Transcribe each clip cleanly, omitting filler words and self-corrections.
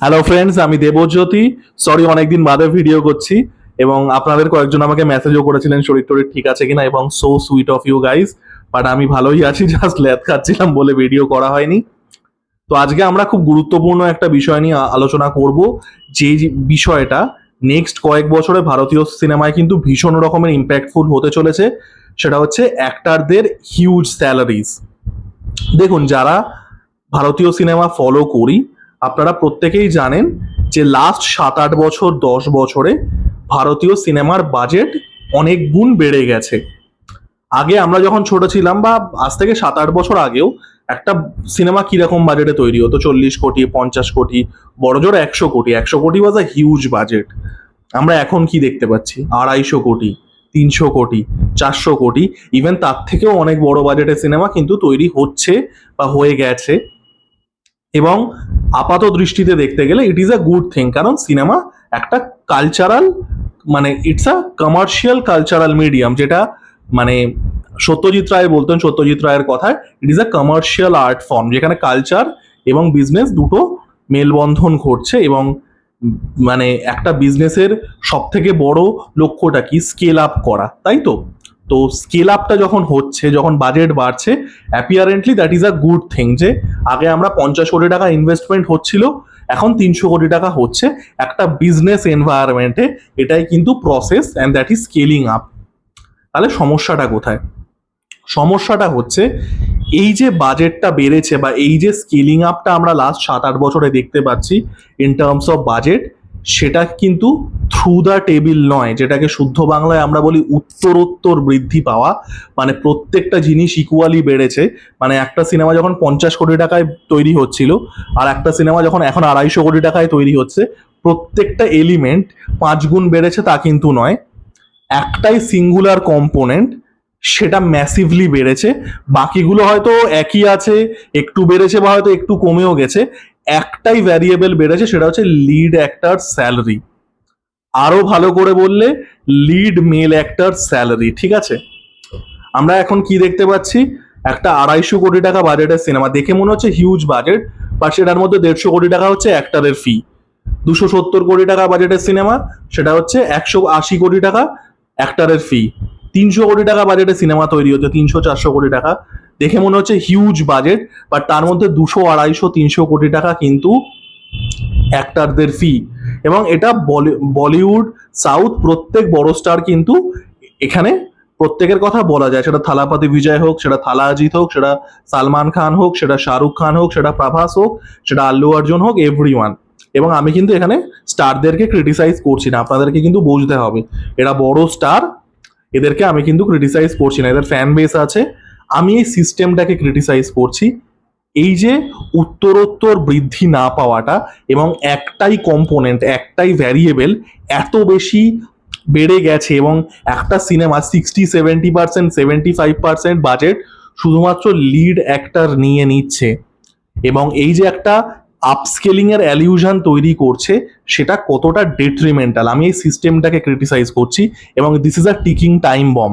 Hello friends, আমি Debjyoti. Sorry, অনেকদিন বাদে ভিডিও করছি এবং আপনাদের কয়েকজন আমাকে মেসেজও করেছিলেন শরীর টরীর ঠিক আছে কিনা, এবং so sweet of you guys. But আমি ভালোই আছি, জাস্ট ল্যাদ খাচ্ছিলাম বলে ভিডিও করা হয়নি। তো আজকে আমরা খুব গুরুত্বপূর্ণ একটা বিষয় নিয়ে আলোচনা করব, যে বিষয়টা নেক্সট কয়েক বছরে ভারতীয় সিনেমায় কিন্তু ভীষণ রকমের ইম্প্যাক্টফুল হতে চলেছে। সেটা হচ্ছে অ্যাক্টারদের হিউজ স্যালারিজ। দেখুন, যারা ভারতীয় সিনেমা ফলো করি, আপনারা প্রত্যেকেই জানেন যে লাস্ট 7-8 বছর 10 বছরে ভারতীয় সিনেমার বাজেট অনেক গুণ বেড়ে গেছে। আগে আমরা যখন ছোট ছিলাম, বা আজ থেকে 7-8 বছর আগেও, একটা সিনেমা কিরকম বাজেটে তৈরি হতো? 40 কোটি, 50 কোটি, বড়জোর 100 কোটি। 100 কোটি ওয়াজ আ হিউজ বাজেট। আমরা এখন কি দেখতে পাচ্ছি? 250 কোটি, 300 কোটি, 400 কোটি, ইভেন তার থেকেও অনেক বড় বাজেটের সিনেমা কিন্তু তৈরি হচ্ছে বা হয়ে গেছে। এবং আপাত দৃষ্টিতে দেখতে গেলে it is a good thing, কারণ সিনেমা একটা কালচারাল, মানে it's a commercial cultural medium, যেটা মানে সত্যজিৎ রায় বলতেন, সত্যজিৎ রায়ের কথায় it is a commercial art form, যেখানে কালচার এবং বিজনেস দুটো মেলবন্ধন ঘটছে। এবং মানে একটা বিজনেসের সব থেকে বড় লক্ষ্যটা কি? স্কেল আপ করা, তাই তো? তো স্কেল আপটা যখন হচ্ছে, যখন বাজেট বাড়ছে, apparently that is a good thing. যে আগে আমরা 50 কোটি টাকা ইনভেস্টমেন্ট হচ্ছিল, এখন 300 কোটি টাকা হচ্ছে। একটা বিজনেস এনভায়রনমেন্টে এটাই কিন্তু process, and that is scaling up. তাহলে সমস্যাটা কোথায়? সমস্যাটা হচ্ছে এই যে বাজেটটা বেড়েছে, বা এই যে স্কেলিং আপটা আমরা লাস্ট 7-8 বছরে দেখতে পাচ্ছি ইন টার্মস অফ বাজেট, সেটা কিন্তু থ্রু দ্য টেবিল নয়, যেটাকে শুদ্ধ বাংলায় আমরা বলি উত্তরোত্তর বৃদ্ধি পাওয়া। মানে প্রত্যেকটা জিনিস ইকুয়ালি বেড়েছে। মানে একটা সিনেমা যখন 50 কোটি টাকায় তৈরি হচ্ছিল, আর একটা সিনেমা যখন এখন 250 কোটি টাকায় তৈরি হচ্ছে, প্রত্যেকটা এলিমেন্ট 5 গুণ বেড়েছে তা কিন্তু নয়। একটাই সিঙ্গুলার কম্পোনেন্ট, সেটা ম্যাসিভলি বেড়েছে। বাকিগুলো হয়তো একই আছে, একটু বেড়েছে বা হয়তো একটু কমেও গেছে। একটাই ভ্যারিয়েবল বেড়েছে, সেটা হচ্ছে লিড অ্যাক্টর স্যালারি। আরো ভালো করে বললে লিড মেল অ্যাক্টর স্যালারি। ঠিক আছে, আমরা এখন কি দেখতে পাচ্ছি? একটা 250 কোটি টাকা বাজেটের সিনেমা দেখে মনে হচ্ছে হিউজ বাজেট, বা সেটার মধ্যে 150 কোটি টাকা হচ্ছে অ্যাক্টরের ফি। 270 কোটি টাকা বাজেটের সিনেমা, সেটা হচ্ছে 180 কোটি টাকা অ্যাক্টরের ফি। 300 কোটি টাকা বাজেটের সিনেমা তৈরি হচ্ছে, 300-400 কোটি টাকা। দেখে মনে হচ্ছে হিউজ বাজেট, বাট তার মধ্যে 200, 250, 300 কোটি টাকা কিন্তু অ্যাক্টরদের ফি। এবং এটা বলিউড, সাউথ, প্রত্যেক বড় স্টার কিন্তু এখানে প্রত্যেকের কথা বলা যায়। সেটা থালাপতি বিজয় হোক, সেটা থালা অজিত হোক, সেটা সালমান খান হোক, সেটা শাহরুখ খান হোক, সেটা প্রভাস হোক, সেটা আল্লু অর্জুন হোক, এভরিওয়ান। এবং আমি কিন্তু এখানে স্টারদেরকে ক্রিটিসাইজ করছি না, আপনাদেরকে কিন্তু বুঝতে হবে এরা বড় স্টার, এদেরকে আমি কিন্তু ক্রিটিসাইজ করছি না, এদের ফ্যান বেস আছে। আমি এই সিস্টেমটাকে ক্রিটিসাইজ করছি। এই যে উত্তরোত্তর বৃদ্ধি না পাওয়াটা, এবং একটাই কম্পোনেন্ট, একটাই ভ্যারিয়েবল এত বেশি বেড়ে গেছে, এবং একটা সিনেমা 60-70%, 75% বাজেট শুধুমাত্র লিড অ্যাক্টর নিয়ে নিচ্ছে, এবং এই যে একটা আপস্কেলিং এর অ্যালিউশন তৈরি করছে, সেটা কতটা ডেট্রিমেন্টাল, আমি এই সিস্টেমটাকে ক্রিটিসাইজ করছি। এবং this is a ticking time bomb.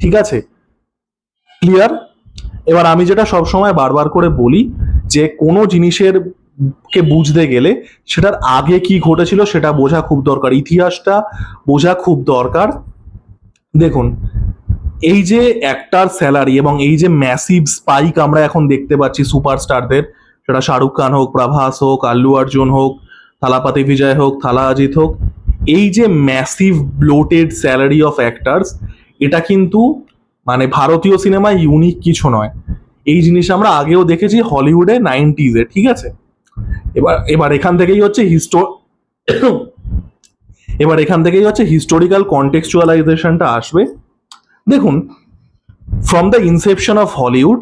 ঠিক আছে, ক্লিয়ার? এবার আমি যেটা সবসময় বারবার করে বলি, যে কোনো জিনিসের কে বুঝতে গেলে সেটার আগে কি ঘটেছিল সেটা বোঝা খুব দরকার, ইতিহাসটা বোঝা খুব দরকার। দেখুন, এই যে অ্যাক্টার স্যালারি এবং এই যে ম্যাসিভ স্পাইক আমরা এখন দেখতে পাচ্ছি সুপারস্টারদের, সেটা শাহরুখ খান হোক, প্রভাস হোক, আল্লু অর্জুন হোক, থালাপতি বিজয় হোক, থালা অজিত হোক, এই যে massive bloated salary of actors, এটা কিন্তু মানে ভারতীয় সিনেমায় ইউনিক কিছু নয়। এই জিনিস আমরা আগেও দেখেছি হলিউডে 90s-এ। ঠিক আছে, এবার এবার এখান থেকেই হচ্ছে এবার এখান থেকেই হচ্ছে হিস্টোরিক্যাল কন্টেক্সচুয়ালাইজেশনটা আসবে। দেখুন, from the Inception of Hollywood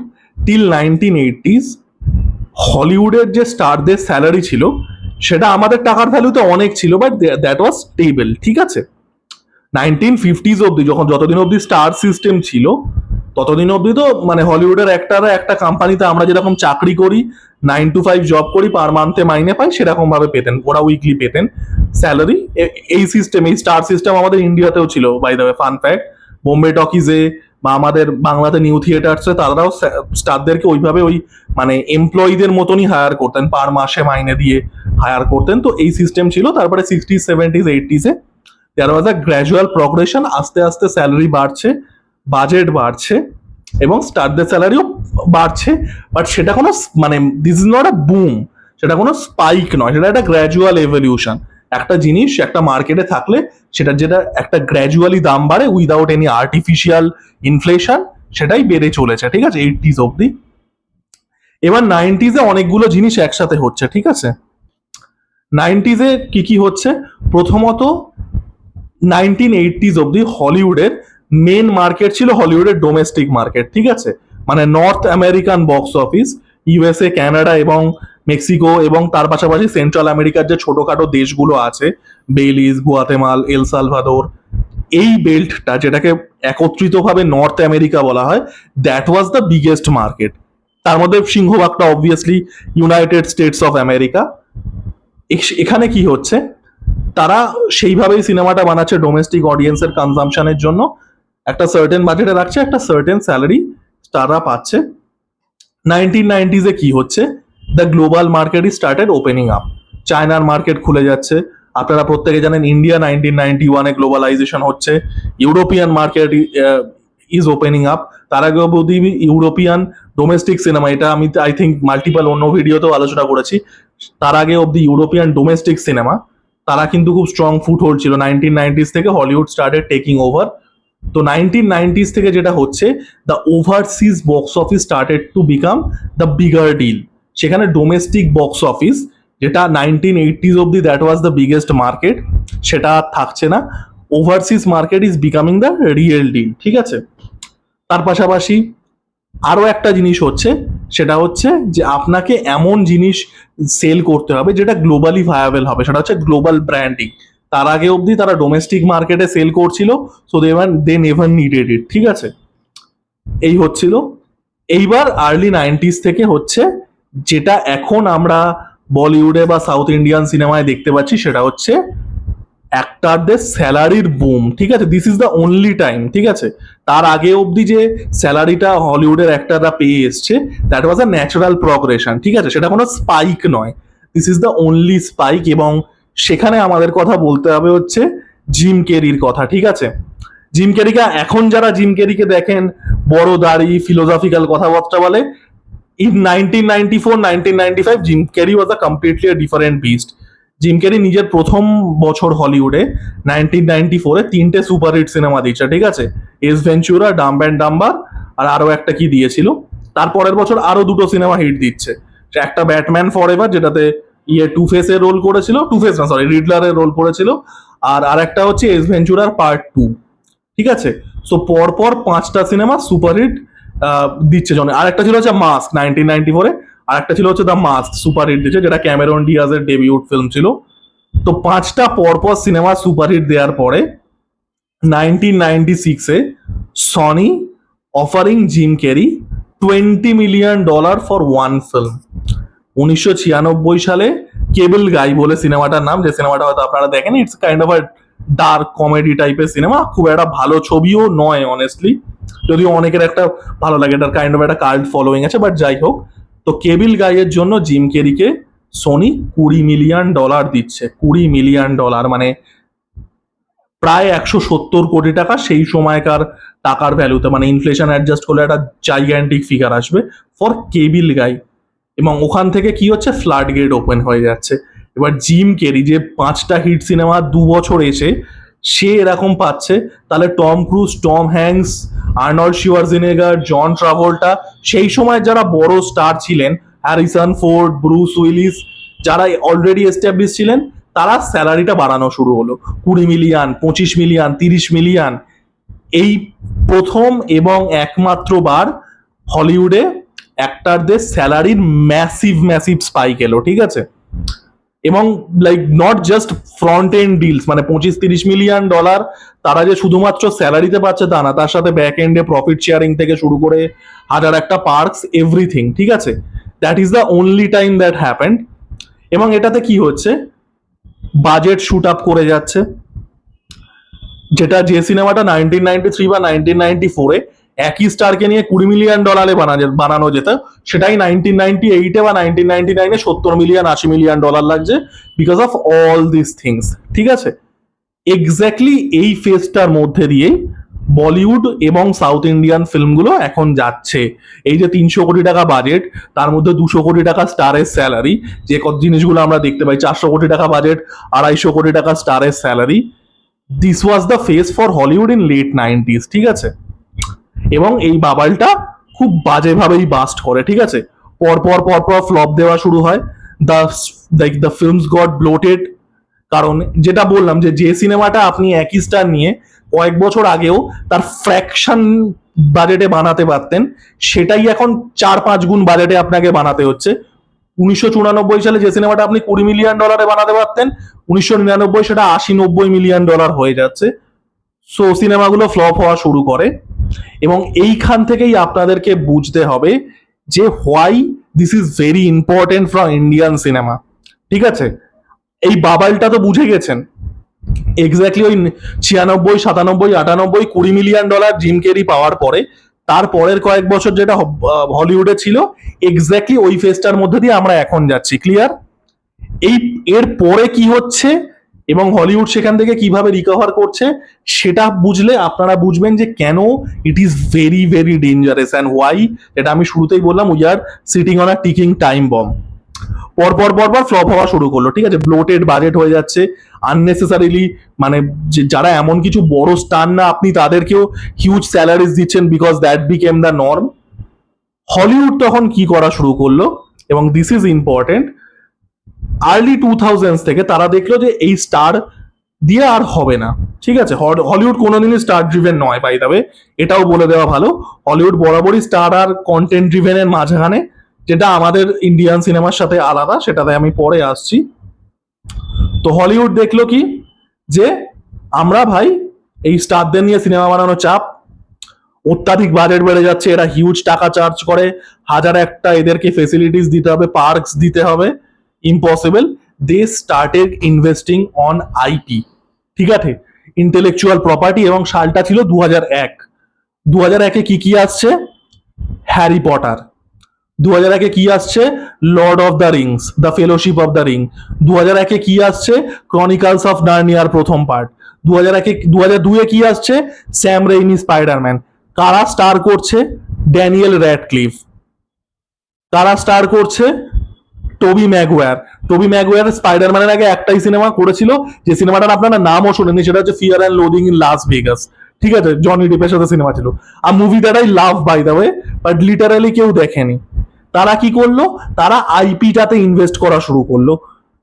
till 1980s, হলিউডের যে স্টারদের স্যালারি ছিল, সেটা আমাদের টাকার ভ্যালুতে অনেক ছিল, বাট দ্যাট ওয়াজ স্টেবল। ঠিক আছে, 1950s অব্দি, যতদিন অব্দি স্টার সিস্টেম ছিল, ততদিন অব্দি তো মানে হলিউডের অ্যাক্টাররা একটা কোম্পানিতে আমরা যেরকম চাকরি করি, 9 to 5 জব করি, পার মান্থে মাইনে পাই, সেরকম ভাবে পেতেন, ওরা উইকলি পেতেন স্যালারি। এই সিস্টেম, এই স্টার সিস্টেম আমাদের ইন্ডিয়াতেও ছিল, by the way, fun fact. Bombay টকিজে বা আমাদের বাংলাতে নিউ থিয়েটার্সে তারাও স্টারদেরকে ওইভাবে ওই মানে এমপ্লয়ীদের মতনই হায়ার করতেন, পার মাসে মাইনে দিয়ে হায়ার করতেন। তো এই সিস্টেম ছিল। তারপরে 60s 70s 80s দেয়ার ওয়াজ আ গ্র্যাজুয়াল প্রগ্রেশন, আস্তে আস্তে স্যালারি বাড়ছে, বাজেট বাড়ছে এবং স্টারদের স্যালারিও বাড়ছে, বাট সেটা কোনো মানে this is not a broom, সেটা কোনো স্পাইক নয়, সেটা একটা গ্র্যাজুয়াল এভলিউশন। একটা জিনিস একটা মার্কেটে থাকলে সেটা যেটা একটা গ্র্যাজুয়ালি দাম বাড়ে উইদাউট এনি আর্টিফিশিয়াল ইনফ্লেশন, সেটাই বেড়ে চলেছে, ঠিক আছে, 80s অব্দি। এবার 90s অনেকগুলো জিনিস একসাথে হচ্ছে, ঠিক আছে। 90s কি কি হচ্ছে? প্রথমত 1980s অব্দি হলিউডের মেন মার্কেট ছিল হলিউডের ডোমেস্টিক মার্কেট, ঠিক আছে, মানে north American box office, USA, Canada এবং মেক্সিকো এবং তার পাশাপাশি সেন্ট্রাল আমেরিকার যে ছোটখাটো দেশগুলো আছে, বেলিজ, গুয়াতেমাল, এল সালভাদোর, এই বেল্টটা যেটাকে একত্রিতভাবে নর্থ আমেরিকা বলা হয়, that was the biggest market. তার মধ্যে সিংহভাগটা obviously United States of America. এখানে কি হচ্ছে, তারা সেইভাবেই সিনেমাটা বানাচ্ছে ডোমেস্টিক অডিয়েন্সের কনজাম্পশনের জন্য, একটা সার্টেন বাজেটে রাখছে, একটা সার্টেন স্যালারি তারা পাচ্ছে। 1990s কি হচ্ছে, the global market is started opening up, চায়নার মার্কেট খুলে যাচ্ছে। আপনারা প্রত্যেকে জানেন ইন্ডিয়া 1991 গ্লোবালাইজেশন হচ্ছে, European market is opening up. তার আগে অবধি ইউরোপিয়ান ডোমেস্টিক সিনেমা, এটা আমি আই থিঙ্ক মাল্টিপল অন্য ভিডিওতেও আলোচনা করেছি, তার আগে অবধি ইউরোপিয়ান ডোমেস্টিক সিনেমা তারা কিন্তু খুব স্ট্রং ফুট হোল্ড ছিল। 1990s থেকে হলিউড স্টার্টেড টেকিং ওভার। তো 1990s থেকে যেটা হচ্ছে, the overseas box office started to become the bigger deal. সেখানে ডোমেস্টিক বক্স অফিস যেটা 1980s অব্দি that was the biggest market, সেটা আর থাকছে না। Overseas market is becoming the real deal, ঠিক আছে। তার পাশাপাশি আরো একটা জিনিস হচ্ছে, সেটা হচ্ছে যে আপনাকে এমন জিনিস সেল করতে হবে যেটা গ্লোবালি ভায়াবল হবে, সেটা হচ্ছে গ্লোবাল ব্র্যান্ডিং। তার আগে অবধি তারা ডোমেস্টিক মার্কেটে সেল করছিল, সো দে নেভার নিডেড ইট, ঠিক আছে। এই হচ্ছিল। এইবার আর্লি 90s থেকে হচ্ছে যেটা এখন আমরা বলিউডে বা সাউথ ইন্ডিয়ান সিনেমায় দেখতে পাচ্ছি, সেটা হচ্ছে অ্যাক্টারদের স্যালারির বুম, ঠিক আছে। This is the only time, ঠিক আছে। তার আগে অবধি যে স্যালারিটা হলিউডের অ্যাক্টাররা পেয়ে এসছে, that was a natural progression, ঠিক আছে, সেটা কোনো স্পাইক নয়। This is the only spike. এবং সেখানে আমাদের কথা বলতে হবে হচ্ছে জিম কেরির কথা, ঠিক আছে। জিম কেরিকে এখন যারা জিম কেরিকে দেখেন, বড় দাড়ি, ফিলোসফিক্যাল কথাবার্তা বলে, in 1994 1995 gym carry was a completely different beast. Gym carry নিজের প্রথম বছর হলিউডে 1994 তিনটে সুপারহিট সিনেমা দিচ্ছে, ঠিক আছে, Ace Ventura, Dumb and Dumber, আর আরো একটা কি দিয়েছিল। তারপরের বছর আরো দুটো সিনেমা হিট দিচ্ছে, একটা ব্যাটম্যান ফর এভার যেটাতে টু ফেসের রোল করেছিল, টু ফেস না সরি রিডলারের রোল করেছিল, আর আরেকটা হচ্ছে এস ভেঞ্চুরার পার্ট 2, ঠিক আছে। সো পরপর 5টা সিনেমা সুপারহিট দিচ্ছে জন। আর একটা ছিল হচ্ছে মাস্ক 1994, আর একটা ছিল হচ্ছে দ্য মাস্ক সুপারহিট দিচ্ছে, যেটা ক্যামেরন ডিয়াজের ডেবিউট ফিল্ম ছিল। তো 5টা পরপর সিনেমা সুপারহিট দেওয়ার পরে 1996 Sony offering gym carry $20 million for one film. 1996 সালে কেবল গাই বলে সিনেমাটার নাম, যে সিনেমাটা হয়তো আপনারা দেখেন, it's kind of a dark comedy টাইপের সিনেমা, খুব একটা ভালো ছবিও নয় অনেস্টলি, যদিও অনেকের একটা ভালো লাগে, এটার কাইন্ড অফ একটা কাল্ট ফলোয়িং আছে, বাট যাই হোক। তো কেবিল গাইয়ের জন্য জিম কেরিকে সোনি $20 মিলিয়ন দিচ্ছে। $20 মিলিয়ন মানে প্রায় 170 কোটি টাকা সেই সময়কার টাকার ভ্যালুতে, মানে ইনফ্লেশন অ্যাডজাস্ট করলে একটা জাইগ্যান্টিক ফিগার আসবে ফর কেবিল গাই। এবং ওখান থেকে কি হচ্ছে, ফ্লাড গেট ওপেন হয়ে যাচ্ছে। এবার জিম কেরি যে 5টা হিট সিনেমা 2 বছর এসে সে এরকম পাচ্ছে, তাহলে Tom Cruise, Tom Hanks, Arnold Schwarzenegger, John Travolta, সেই সময় যারা বড় স্টার ছিলেন, হ্যারিসন ফোর্ড, ব্রুস উইলিস, যারা অলরেডি এস্টাবলিশ ছিলেন, তারা স্যালারিটা বাড়ানো শুরু হলো। 20 মিলিয়ন, 25 মিলিয়ন, 30 মিলিয়ন। এই প্রথম এবং একমাত্র বার হলিউডে অ্যাক্টারদের স্যালারির ম্যাসিভ স্পাইক এলো, ঠিক আছে। এবং like not just front end deals, মানে 25-30 মিলিয়ন তারা যে শুধুমাত্র স্যালারিতে পাচ্ছে তা না, তার সাথে ব্যাক এন্ডে প্রফিট শেয়ারিং থেকে শুরু করে হাজার একটা পার্কস, এভরিথিং, ঠিক আছে। That is the only time that happened. এবং এটাতে কি হচ্ছে, বাজেট শুট আপ করে যাচ্ছে, যেটা যে সিনেমাটা 1993 বা 1994 একই স্টারকে নিয়ে $20 মিলিয়ন বানানো যেত, সেটাই 1998-এ বা 1999-এ $70 মিলিয়ন 80 মিলিয়ন লাগছে, because of all this things. ঠিক আছে, এক্স্যাক্টলি এই ফেজটার মধ্যে দিয়েই বলিউড এবং সাউথ ইন্ডিয়ান ফিল্মগুলো এখন যাচ্ছে। এই যে 300 কোটি টাকা বাজেট, তার মধ্যে 200 কোটি টাকা স্টারের স্যালারি, যে কত জিনিসগুলো আমরা দেখতে পাই, 400 কোটি টাকা বাজেট, 250 কোটি টাকা স্টারের salary. This was the phase for Hollywood in late 90s। ঠিক আছে, এবং এই বাবালটা খুব বাজেভাবেই বাস্ট করে। ঠিক আছে, পরপর পরপর ফ্লপ দেওয়া শুরু হয়। The the films goat bloated. কারণ যেটা বললাম, যে যে সিনেমাটা আপনি একই স্টার নিয়ে কয়েক বছর আগেও তার ফ্র্যাকশন বাজেটে বানাতে পারতেন, সেটাই এখন 4-5 গুণ বাজেটে আপনাকে বানাতে হচ্ছে। 1994 সালে যে সিনেমাটা আপনি $20 মিলিয়ন বানাতে পারতেন, 1999 সেটা $80-90 মিলিয়ন হয়ে যাচ্ছে। সো সিনেমাগুলো ফ্লপ হওয়া শুরু করে, এবং এইখান থেকেই আপনাদেরকে বুঝতে হবে যে why this is very important for Indian cinema. ঠিক আছে, এই বাবালটা তো বুঝে গেছেন। এক্স্যাক্টলি ওই 96, 97, 98, $20 মিলিয়ন জিম ক্যারি পাওয়ার পরে তার পরের কয়েক বছর যেটা হলিউডে ছিল, এক্স্যাক্টলি ওই ফেজটার মধ্যে দিয়ে আমরা এখন যাচ্ছি। ক্লিয়ার? এই এর পরে কি হচ্ছে এবং হলিউড সেখান থেকে কিভাবে রিকভার করছে, সেটা বুঝলে আপনারা বুঝবেন যে কেন it is very very dangerous and why, যেটা আমি শুরুতেই বললাম, we are sitting on a ticking time bomb. পরপর পরপর ফ্লপ হওয়া শুরু করলো। ঠিক আছে, ব্লোটেড বাজেট হয়ে যাচ্ছে আননেসেসারিলি। মানে যারা এমন কিছু বড় স্টার না, আপনি তাদেরকেও হিউজ স্যালারিজ দিচ্ছেন, because that became the norm. Hollywood তখন কি করা শুরু করলো, এবং this is important, early 2000s থেকে তারা দেখলো যে এই স্টার দিয়ে আর হবে না। ঠিক আছে, হলিউড কোনোদিনই স্টার ড্রিভেন নয়, বাই দ্য ওয়ে, এটাও বলে দেওয়া ভালো। হলিউড বরাবরই স্টার আর কন্টেন্ট ড্রিভেনের মাঝখানে, যেটা আমাদের ইন্ডিয়ান সিনেমার সাথে আলাদা, সেটাতে আমি পরে আসছি। তো হলিউড দেখলো কি, যে আমরা ভাই এই স্টারদের নিয়ে সিনেমা বানানো চাপ, অত্যাধিক বাজেট বেড়ে যাচ্ছে, এরা হিউজ টাকা চার্জ করে, হাজার একটা এদেরকে ফেসিলিটিস দিতে হবে, পার্কস দিতে হবে, impossible. They started investing on IP. ঠিক আছে, ইন্টেলেকচুয়াল প্রপার্টি। এবং সালটা ছিল 2001। 2001-এ কি কি আসছে? Harry Potter. 2001-এ কি আসছে? Lord of the Rings, the Fellowship of the Ring. 2001-এ কি আসছে? ক্রনিকলস অফ নার্নিয়ার প্রথম পার্ট। 2002-এ কি আসছে? Sam Raimi Spiderman. কারা স্টার করছে? Daniel Radcliffe. কারা স্টার করছে? Tobey Maguire. টোবি ম্যাগুয়ার স্পাইডারম্যানের আগে একটাই সিনেমা করেছিল, যে সিনেমাটার আপনারা নামও শোনেনি, সেটা হচ্ছে Fear and Loathing in Las Vegas. ঠিক আছে, জনি ডিপের সাথে সিনেমা ছিল, আর movie that I love by the way, but literally কেউ দেখেনি। তারা কি করলো? তারা আইপিটাতে ইনভেস্ট করা শুরু করলো।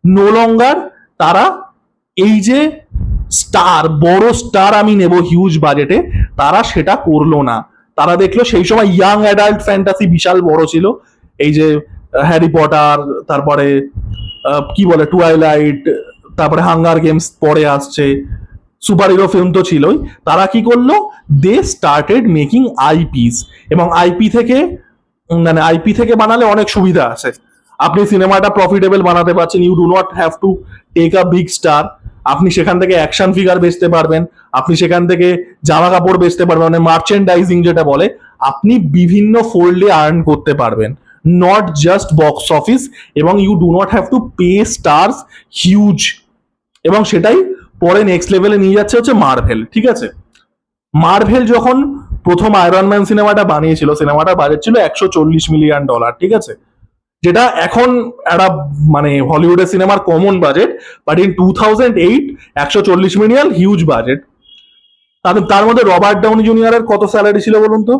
নো লঙ্গার তারা এই যে স্টার, বড় স্টার আমি নেব হিউজ বাজেটে, তারা সেটা করলো না। তারা দেখলো সেই সময় ইয়াং অ্যাডাল্ট ফ্যান্টাসি বিশাল বড় ছিল, এই যে হ্যারি পটার, তারপরে কি বলে টুয়াইলাইট, তারপরে হাঙ্গার গেমস পরে আসছে, সুপার হিরো ফিল্ম তো ছিলই। তারা কি করলো? They started making IPs. এবং আইপি থেকে, মানে আইপি থেকে বানালে অনেক সুবিধা আছে। আপনি সিনেমাটা প্রফিটেবল বানাতে পারছেন, you do not have to take a big star. আপনি সেখান থেকে অ্যাকশন ফিগার বেচতে পারবেন, আপনি সেখান থেকে জামা কাপড় বেচতে পারবেন, মানে মার্চেন্ডাইজিং যেটা বলে, আপনি বিভিন্ন ফোল্ডে আর্ন করতে পারবেন, নট জাস্ট বক্স অফিস। এবং you do not have to pay stars huge. এবং সেটাই পরে নেক্সট লেভেলে নিয়ে যাচ্ছে হচ্ছে মার্ভেল। ঠিক আছে, মার্ভেল যখন প্রথম আয়রন ম্যান সিনেমাটা বানিয়েছিল, সিনেমাটার বাজেট ছিল $140 মিলিয়ন। ঠিক আছে, যেটা এখন একটা মানে হলিউডের সিনেমার common budget, but in 2008 $140 million huge budget. তার মধ্যে রবার্ট ডাউনি জুনিয়রের কত স্যালারি ছিল বলুন তো?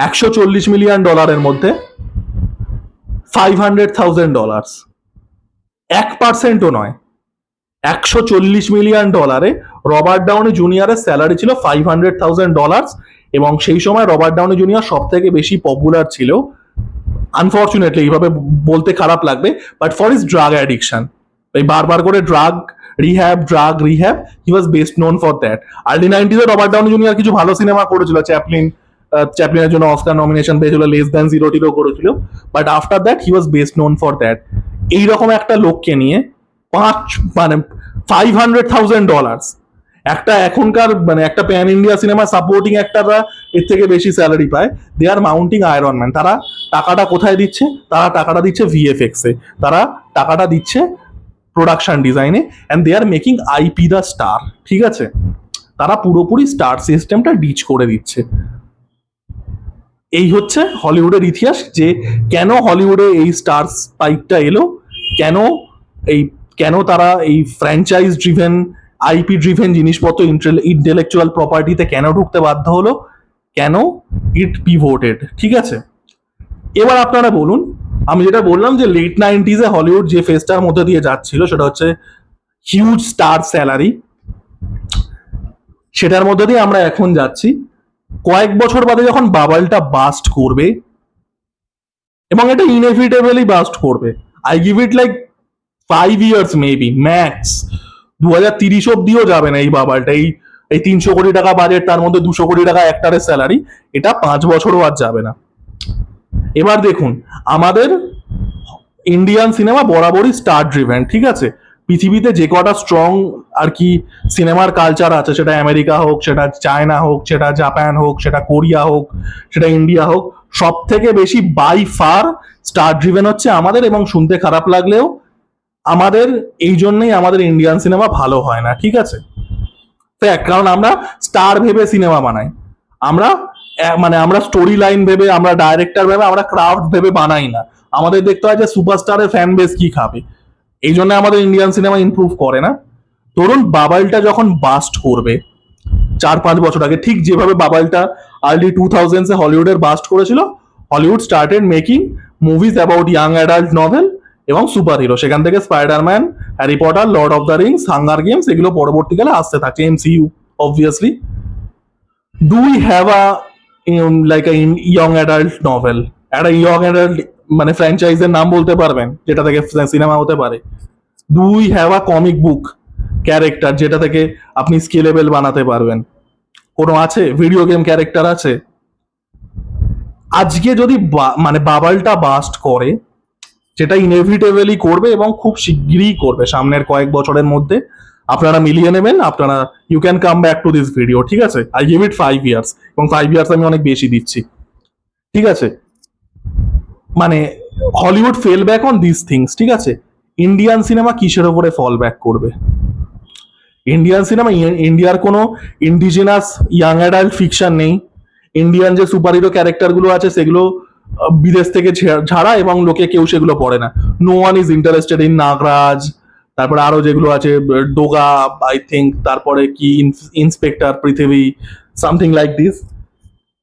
$140 মিলিয়ন মধ্যে $500,000, 1%ও নয়। $140 মিলিয়ন রবার্ট ডাউনি জুনিয়রের স্যালারি ছিল $500,000। এবং সেই সময় রবার্ট ডাউনি জুনিয়র সব থেকে বেশি পপুলার ছিল, আনফর্চুনেটলি এইভাবে বলতে খারাপ লাগবে, but for is drug addiction. এই বারবার করে drug rehab, he was best known for that. Early 90s Robert Downey Junior কিছু ভালো সিনেমা করেছিল, চ্যাপলিনের জন্য অস্কার নমিনেশন পেয়েছিল, লেস দ্যান জিরো টিরো করেছিল, but after that he was best known for that. এইরকম একটা লোককে নিয়ে মানে $500,000 একটা এখনকার, মানে একটা প্যান ইন্ডিয়া সিনেমা সাপোর্টিং অ্যাক্টররা এর থেকে বেশি স্যালারি পায়, দে আর মাউন্টিং আয়রন ম্যান। তারা টাকাটা কোথায় দিচ্ছে? তারা টাকাটা দিচ্ছে ভিএফএক্স এ, তারা টাকাটা দিচ্ছে প্রোডাকশন ডিজাইনে, and they are making IP the star. ঠিক আছে, তারা পুরোপুরি স্টার সিস্টেমটা ডিচ করে দিচ্ছে। এই হচ্ছে হলিউডের ইতিহাস, যে কেন হলিউডে এই স্টার স্পাইকটা এলো, কেন এই কেন তারা এই ফ্র্যাঞ্চাইজ ড্রিভেন আইপি ড্রিভেন জিনিসপত্র ইন্টেলেকচুয়াল প্রপার্টিতে কেন ঢুকতে বাধ্য হলো, কেন ইট পিভোটেড। ঠিক আছে, এবার আপনারা বলুন, আমি যেটা বললাম যে লেট 90s হলিউড যে ফেজটার মধ্যে দিয়ে যাচ্ছিল সেটা হচ্ছে হিউজ স্টার স্যালারি, সেটার মধ্যে দিয়ে আমরা এখন যাচ্ছি। কয়েক বছর বাদে যখন বাবালটা বাস্ট করবে, এবং এটা ইনএভিটেবলি বাস্ট করবে, I give it like 5 years maybe max, 2030 অব্দিও যাবে না এই বাবালটা। এই 300 কোটি টাকা বাজেট, তার মধ্যে 200 কোটি টাকা অ্যাক্টারের স্যালারি, এটা 5 বছরও আর যাবে না। এবার দেখুন, আমাদের ইন্ডিয়ান সিনেমা বরাবরই স্টার ড্রিভেন। ঠিক আছে, পৃথিবীতে যে কটা স্ট্রং আর কি সিনেমার কালচার আছে, সেটা আমেরিকা হোক, সেটা চায়না হোক, সেটা জাপান হোক, সেটা কোরিয়া হোক, সেটা ইন্ডিয়া হোক, সব থেকে বেশি বাই ফার স্টার ড্রিভেন হচ্ছে আমাদের। এবং শুনতে খারাপ লাগলেও আমাদের এই জন্যই আমাদের ইন্ডিয়ান সিনেমা ভালো হয় না। ঠিক আছে, ফ্যাক্ট, কারণ আমরা স্টার ভেবে সিনেমা বানাই, আমরা মানে আমরা স্টোরি লাইন ভেবে, আমরা ডাইরেক্টর ভেবে, আমরা ক্রাফট ভেবে বানাই না। আমাদের দেখতে হয় যে সুপারস্টারের ফ্যান বেস কি খাবে, এই জন্য আমাদের ইন্ডিয়ান সিনেমা ইমপ্রুভ করে না। ধরুন বাবালটা যখন বাস্ট করবে 4-5 বছর আগে, ঠিক যেভাবে বাবালটা আর্লি 2000s হলিউডের বাস্ট করেছিল, Hollywood started making movies about young adult novel এবং সুপার হিরো। সেখান থেকে Spiderman, Harry Potter, Lord of the Rings, hunger games, এগুলো পরবর্তীকালে আসতে থাকে, MCU obviously. Do we have a like a young adult novel, একটা young adult মানে ফ্র্যাঞ্চাইজের নাম বলতে পারবেন যেটা থেকে সিনেমা হতে পারে? Do we have a comic book character যেটা থেকে আপনি স্কেলেবল বানাতে পারবেন? কোনো আছে? ভিডিও গেম ক্যারেক্টার আছে? আজকে যদি মানে বাবালটা বাস্ট করে, যেটা ইনএভিটেবলি করবে এবং খুব শিগগিরই করবে, সামনের কয়েক বছরের মধ্যে আপনারা মিলিয়ে নেবেন, আপনারা you can come back to this video. ঠিক আছে, আই গিভ ইট 5 years, এবং 5 years আমি অনেক বেশি দিচ্ছি। ঠিক আছে, মানে Hollywood fail back on this things. ঠিক আছে, ইন্ডিয়ান সিনেমা কিসের উপরে ফল ব্যাক করবে? ইন্ডিয়ান সিনেমা, ইন্ডিয়ার কোনো ইন্ডিজিনাস ইয়াং অ্যাডাল্ট ফিকশন নেই। ইন্ডিয়ান যে সুপার হিরো ক্যারেক্টারগুলো আছে সেগুলো বিদেশ থেকে ঝাড়া, এবং লোকে কেউ সেগুলো পড়ে না। No one is interested in Nagraj, তারপরে আরো যেগুলো আছে ডোগা আই থিঙ্ক, তারপরে কি ইন্সপেক্টর পৃথিবী, সামথিং লাইক দিস,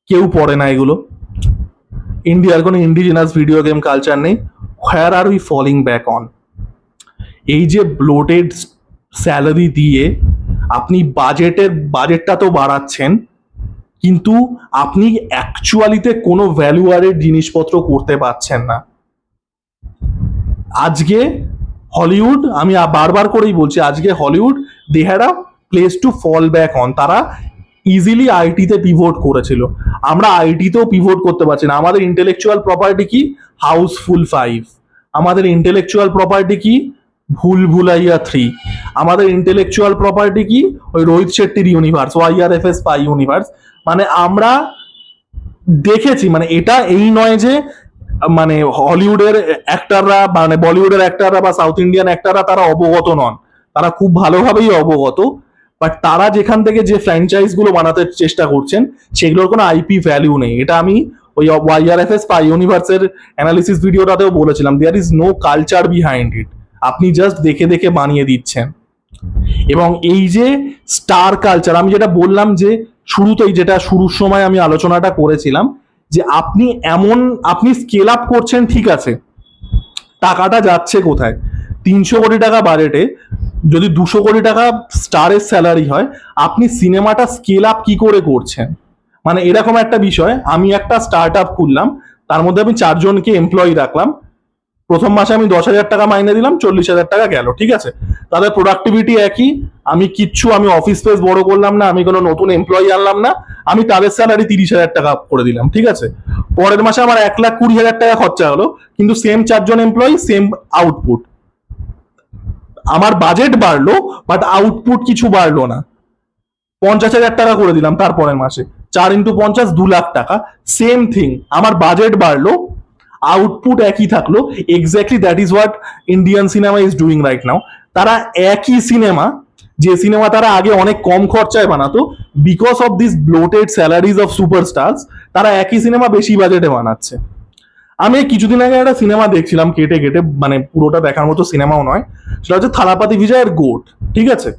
কেউ পড়ে না এগুলো। ইন্ডিয়ার কোনো ইন্ডিজিনাস ভিডিও গেম কালচার নেই। হোয়ার আর উই ফলিং ব্যাক অন? এই যে ব্লোটেড স্যালারি দিয়ে আপনি বাজেটটা তো বাড়াচ্ছেন, কিন্তু আপনি অ্যাকচুয়ালিতে কোনো ভ্যালু অ্যাডেড জিনিসপত্র করতে পারছেন না। আজকে হলিউড, আমি বারবার করেই বলছি, আজকে Hollywood they had a place to fall back on. তারা ইজিলি আইটিতে পিভোট করেছিল, আমরা আইটিতেও পিভোট করতে পারছি না। আমাদের ইন্টেলেকচুয়াল প্রপার্টি কি? হাউসফুল 5। আমাদের ইন্টেলেকচুয়াল প্রপার্টি কি? ভুল ভুলাইয়া 3। আমাদের ইন্টেলেকচুয়াল প্রপার্টি কি? ওই রোহিত শেট্টির ইউনিভার্স, ওয়াইআরএফএস স্পাই ইউনিভার্স। মানে আমরা দেখেছি, মানে এটা এই নয় যে মানে হলিউডের অ্যাক্টাররা, মানে বলিউডের অ্যাক্টাররা বা সাউথ ইন্ডিয়ান অ্যাক্টাররা তারা অবগত নন, তারা খুব ভালোভাবেই অবগত। বাট তারা যেখান থেকে যে ফ্র্যাঞ্চাইজ গুলো বানাতে চেষ্টা করছেন সেগুলোর কোনো আইপি ভ্যালু নেই। এটা আমি ওই ওয়াইআরএফএস স্পাই ইউনিভার্সের অ্যানালিসিস ভিডিওটাতেও বলেছিলাম, there is no culture behind it, আপনি জাস্ট দেখে দেখে বানিয়ে দিচ্ছেন। এবং এই যে স্টার কালচার, আমি যেটা বললাম যে শুরুতেই, যেটা শুরুর সময় আমি আলোচনাটা করেছিলাম, যে আপনি স্কেল আপ করছেন, ঠিক আছে, টাকাটা যাচ্ছে কোথায়? 300 কোটি টাকা বাজেটে যদি 200 কোটি টাকা স্টারের স্যালারি হয়, আপনি সিনেমাটা স্কেল আপ কি করে করছেন? মানে এরকম একটা বিষয়, আমি একটা স্টার্ট আপ খুললাম, তার মধ্যে আমি 4 জনকে এমপ্লয়ি রাখলাম, প্রথম মাসে আমি 10,000 টাকা মাইনে দিলাম, 40,000 টাকা গেল। ঠিক আছে, তাদের প্রোডাক্টিভিটি একই, আমি অফিস স্পেস বড় করলাম না, আমি কোনো নতুন এমপ্লয়ি আনলাম না, আমি তাদের স্যালারি 30,000 টাকা করে দিলাম। ঠিক আছে, পরের মাসে আমার 1,20,000 টাকা খরচা হলো, কিন্তু সেম 4 জন এমপ্লয়ি, সেম আউটপুট। আমার বাজেট বাড়লো বাট আউটপুট কিছু বাড়লো না। 50,000 টাকা করে দিলাম তারপরের মাসে, 4x50 2 লাখ টাকা, সেম থিং, আমার বাজেট বাড়লো, আউটপুট একই থাকলো। Exactly that is what Indian cinema is doing right now. তারা একই সিনেমা, যে সিনেমা তারা আগে অনেক কম খরচায় বানাতো, because of this bloated salaries of superstars, তারা একই সিনেমা বেশি বাজেটে বানাচ্ছে। আমি কিছুদিন আগে একটা সিনেমা দেখছিলাম কেটে কেটে, মানে পুরোটা দেখার মতো সিনেমাও নয়, সেটা হচ্ছে থালাপাতি বিজয়ের গোট। ঠিক আছে,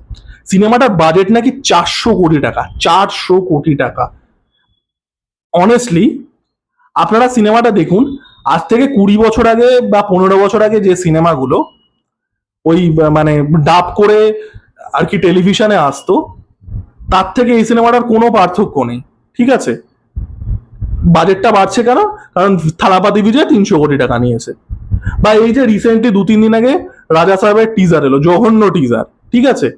সিনেমাটার বাজেট নাকি 400 কোটি টাকা, 400 কোটি টাকা। অনেস্টলি আপনারা সিনেমাটা দেখুন, আজ থেকে 20 বছর আগে বা 15 বছর আগে যে সিনেমাগুলো ওই মানে ডাব করে আর কি টেলিভিশনে আসতো, তার থেকে এই সিনেমাটার কোনো পার্থক্য নেই। ঠিক আছে, বাজেটটা বাড়ছে কেন? কারণ থালাপাতি বিজয় 300 কোটি টাকা নিয়েছে। বা এই যে রিসেন্টলি 2-3 দিন আগে রাজা সাহেবের টিজার এলো, জঘন্য টিজার। ঠিক আছে,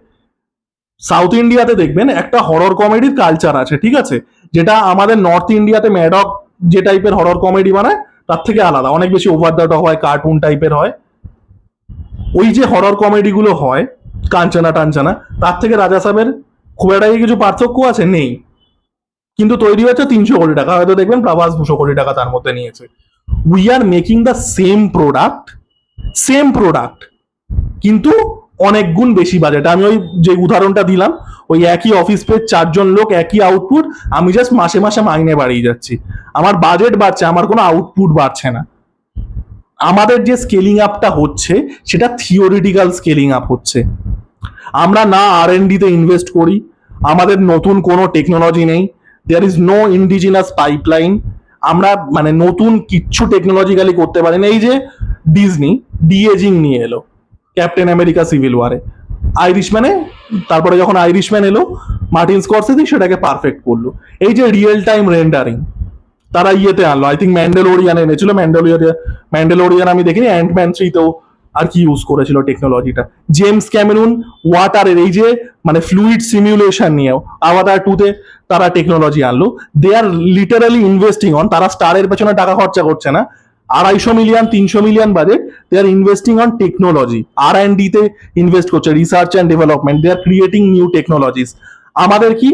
সাউথ ইন্ডিয়াতে দেখবেন একটা হরর কমেডির কালচার আছে, ঠিক আছে, যেটা আমাদের নর্থ ইন্ডিয়াতে ম্যাডক যে টাইপের হরর কমেডি বানায় তার থেকে আলাদা, অনেক বেশি ওভার দ্য টপ হয়, কার্টুন টাইপের হয়। ওই যে হরর কমেডি গুলো হয় কাঞ্চনা টাঞ্চনা, তার থেকে রাজা সাহেবের খুব একটা কিছু পার্থক্য আছে নেই, কিন্তু তৈরি হচ্ছে 300 কোটি টাকা। হয়তো দেখবেন প্রভাস 200 কোটি টাকা তার মধ্যে নিয়েছে। We are making the same product কিন্তু অনেক গুণ বেশি বাজেট। আমি ওই যে উদাহরণটা দিলাম, ওই একই অফিস পেজ 4 জন লোক, একই আউটপুট, আমি জাস্ট মাসে মাসে মাইনে বাড়িয়ে যাচ্ছি, আমার বাজেট বাড়ছে, আমার কোনো আউটপুট বাড়ছে না। আমাদের যে স্কেলিং আপটা হচ্ছে সেটা থিওরিটিক্যাল স্কেলিং আপ হচ্ছে। আমরা না R&D তে ইনভেস্ট করি, আমাদের নতুন কোনো টেকনোলজি নেই, there is no indigenous pipeline, আমরা মানে নতুন কিচ্ছু টেকনোলজিক্যালি করতে পারি না। এই যে ডিজনি ডিএজিং নিয়ে এলো ক্যাপ্টেন আমেরিকা সিভিল ওয়ারে, আইরিশম্যানে, তারপরে যখন আইরিশম্যান এলো মার্টিন স্করসেজি সেটাকে পারফেক্ট করলো। এই যে রিয়েল টাইম রেন্ডারিং তারা ইয়েতে আনলো, আই থিঙ্ক ম্যান্ডেলোরিয়ান এনেছিল, ম্যান্ডেলোরিয়ান আমি দেখিনি, অ্যান্টম্যান 3তেও আর কি ইউজ করেছিল টেকনোলজিটা। জেমস ক্যামেরুন ওয়াটারের এই যে মানে ফ্লুইড সিমিউলেশন নিয়েও আভাটার 2তে তারা টেকনোলজি আনলো। They are literally investing on, তারা স্টারের পেছনে টাকা খরচা করছে না, 250 মিলিয়ন 300 মিলিয়ন বাজেট, they are investing on technology, R&D তে ইনভেস্ট করছে, research and development, they are creating new technologies. আমাদের কি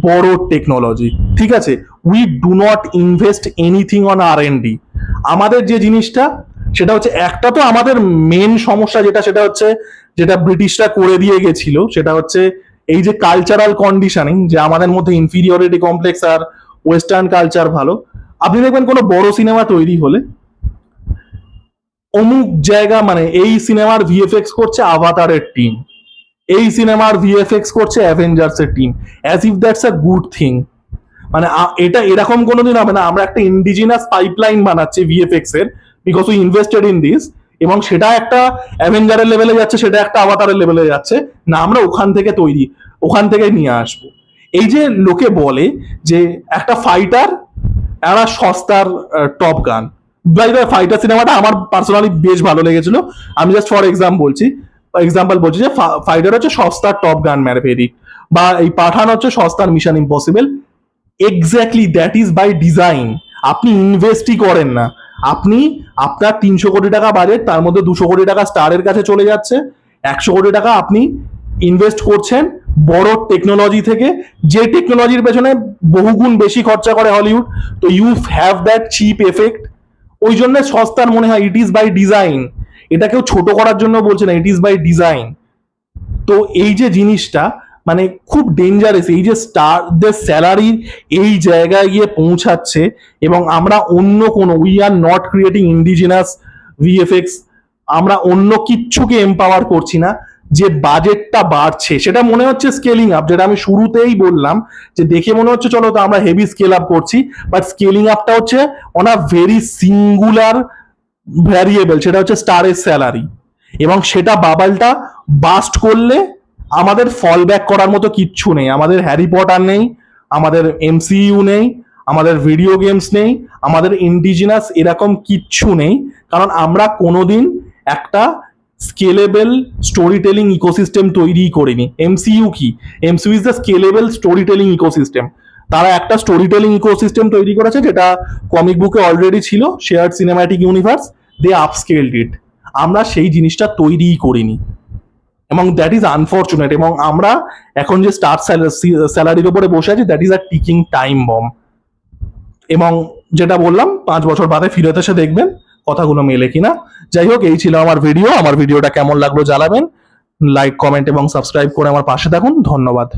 বড় টেকনোলজি, ঠিক আছে, we do not invest anything on R&D। আমাদের যে জিনিসটা সেটা হচ্ছে, একটা তো আমাদের মেন সমস্যা যেটা, সেটা হচ্ছে যেটা ব্রিটিশরা করে দিয়ে গেছিল, সেটা হচ্ছে এই যে কালচারাল কন্ডিশনিং, যে আমাদের মধ্যে ইনফিরিয়রিটি কমপ্লেক্স আর ওয়েস্টার্ন কালচার ভালো। আপনি দেখবেন কোনো বড় সিনেমা তৈরি হলে অমুক জায়গা, মানে এই সিনেমার ভিএফএক্স করছে আভাটারের টিম, এই সিনেমার ভিএফএক্স করছে অ্যাভেঞ্জার্স এর team, as if that's a good thing. মানে এটা এরকম কোনোদিন হবে না আমরা একটা ইন্ডিজিনাস পাইপলাইন বানাচ্ছি ভিএফএক্স এর, because we invested in this, এবং সেটা একটা অ্যাভেঞ্জারের লেভেলে যাচ্ছে, সেটা একটা আভাটারের লেভেলে যাচ্ছে, না আমরা ওখান থেকে তৈরি, ওখান থেকে নিয়ে আসবো। এই যে লোকে বলে যে একটা ফাইটার একটা সস্তার টপ গান, বাই দ্য ফাইটার সিনেমাটা আমার পার্সোনালি বেশ ভালো লেগেছিল। আমি জাস্ট ফর এক্সাম্পল বলছি যে ফাইটার হচ্ছে সস্তার টপ গান ম্যাভেরিক, বা এই পাঠান হচ্ছে সস্তার mission impossible. Exactly that is by design. আপনি ইনভেস্টই করেন না, আপনি আপনার 300 কোটি টাকা বাজেট, তার মধ্যে 200 কোটি টাকা স্টারের কাছে চলে যাচ্ছে, 100 কোটি টাকা আপনি ইনভেস্ট করছেন বড় টেকনোলজি থেকে, যে টেকনোলজির পেছনে বহুগুণ বেশি খরচা করে হলিউড। তো you have that cheap effect, ওই জন্য সস্তার মনে হয়। ইট ইজ বাই ডিজাইন, এটা কেউ ছোট করার জন্য বলছে না, ইট ইজ বাই ডিজাইন। তো এই যে জিনিসটা মানে খুব ডেঞ্জারাস, এই যে স্টারদের স্যালারি এই জায়গায় গিয়ে পৌঁছাচ্ছে, এবং আমরা অন্য কোনো, we are not creating indigenous VFX, আমরা অন্য কিচ্ছুকে এম্পাওয়ার করছি না। যে বাজেটটা বাড়ছে সেটা মনে হচ্ছে স্কেলিং আপ, যেটা আমি শুরুতেই বললাম, যে দেখে মনে হচ্ছে চলো তো আমরা হেভি স্কেল আপ করছি, বাট স্কেলিং আপটা হচ্ছে on a very singular variable, সেটা হচ্ছে স্টারের স্যালারি। এবং সেটা বাবালটা বাস্ট করলে আমাদের ফল ব্যাক করার মতো কিচ্ছু নেই। আমাদের হ্যারি পটার নেই, আমাদের MCU নেই, আমাদের ভিডিও গেমস নেই, আমাদের ইন্ডিজিনাস এরকম কিচ্ছু নেই, কারণ আমরা কোনোদিন একটা স্কেলেবল স্টোরি টেলিং ইকোসিস্টেম তৈরি করিনি। MCU কি? MCU is the scalable story telling ecosystem. তারা একটা স্টোরি টেলিং ইকোসিস্টেম তৈরি করেছে যেটা কমিক বুকে অলরেডি ছিল, শেয়ার্ড সিনেম্যাটিক ইউনিভার্স, দে আপস্কেলড ইট। আমরা সেই জিনিসটা তৈরিই করিনি। এবং দ্যাট ইজ আনফর্চুনেট। এবং আমরা এখন যে স্টার্ট স্যালারির উপরে বসে আছি, that is a ticking time bomb. এবং যেটা বললাম 5 বছর বাদে ফিরে এসে দেখবেন কথাগুলো মেলে কিনা। যাই হোক, এই ছিল আমার ভিডিও। আমার ভিডিওটা কেমন লাগলো জানাবেন। লাইক, কমেন্ট এবং সাবস্ক্রাইব করে আমার পাশে থাকুন। ধন্যবাদ।